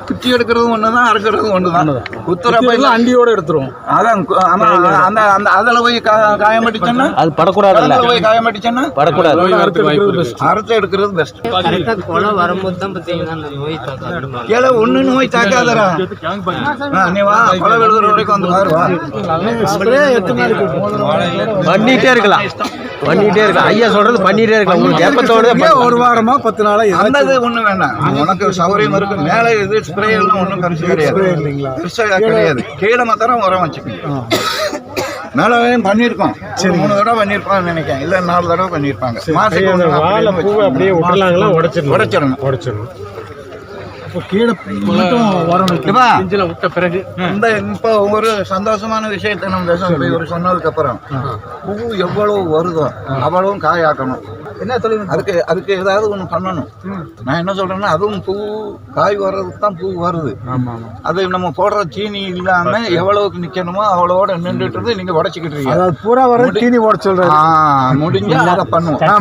குச்சி எடுக்கிறதும் ஒண்ணுதான், அறுக்கிறதும் ஒண்ணுதான். குத்துறப்ப அண்டியோட எடுத்துரும். அதான் அந்த அந்த அதில் போய் காயம் பட்டுச்சோன்னா அது படக்கூடாது. அதில் போய் காயம் பட்டுச்சோன்னா படக்கூடாது. அறுத்து எடுக்கிறது பெஸ்ட். கொலை வரும்போது தான் பார்த்தீங்கன்னா அந்த நோய் தாக்காது. ஏழை ஒண்ணு நோய் தாக்காதரா. நீ வா, கொலை விழுதுற வரைக்கும் வந்து பாரு வா. பண்ணிட்டே இருக்கலாம், பண்ணிட்டே இருக்கலாம். ஐயா சொல்றது பண்ணிட்டே இருக்கலாம். உங்களுக்கு எப்ப தோணுது, ஒரு வாரமா 10 நாளா அந்த ஒண்ணு வேண்டாம். உனக்கு சௌகரியம் இருக்கு. மேலே இது ஸ்ப்ரே எல்லாம் ஒன்றும் பெருசு கிடையாது, பெருசாக கிடையாது. கீழே மாத்திரம் உரம் வச்சுக்கோங்க. மேலும் பண்ணியிருக்கோம், 3 தடவை பண்ணியிருப்பாங்கன்னு நினைக்கிறேன். இல்லை 4 தடவை பண்ணியிருப்பாங்க. மாசத்துக்கு அப்படியே விட்டுலாங்களா, உடைச்சிடணும். கீழே விட்ட பிறகு இந்த இப்போ ஒரு சந்தோஷமான விஷயத்தை நம்ம பேச ஒரு சொன்னதுக்கு அப்புறம் பூ எவ்வளவு வருதோ அவ்வளவும் காயாக்கணும். என்ன தொழில் அதுக்கு ஏதாவது ஒன்று பண்ணணும். நான் என்ன சொல்றேன்னா, அதுவும் பூ காய் வர்றதுக்கு தான் பூ வருது. அது நம்ம போடுற தீனி இல்லாம எவ்வளவுக்கு நிக்கணுமோ அவ்வளவோட நின்றுட்டு நீங்க உடச்சிக்கிட்டு இருக்கீங்க. பூரா வர தீனி போட சொல்றேன். முடிஞ்சா அதை பண்ணுவோம்.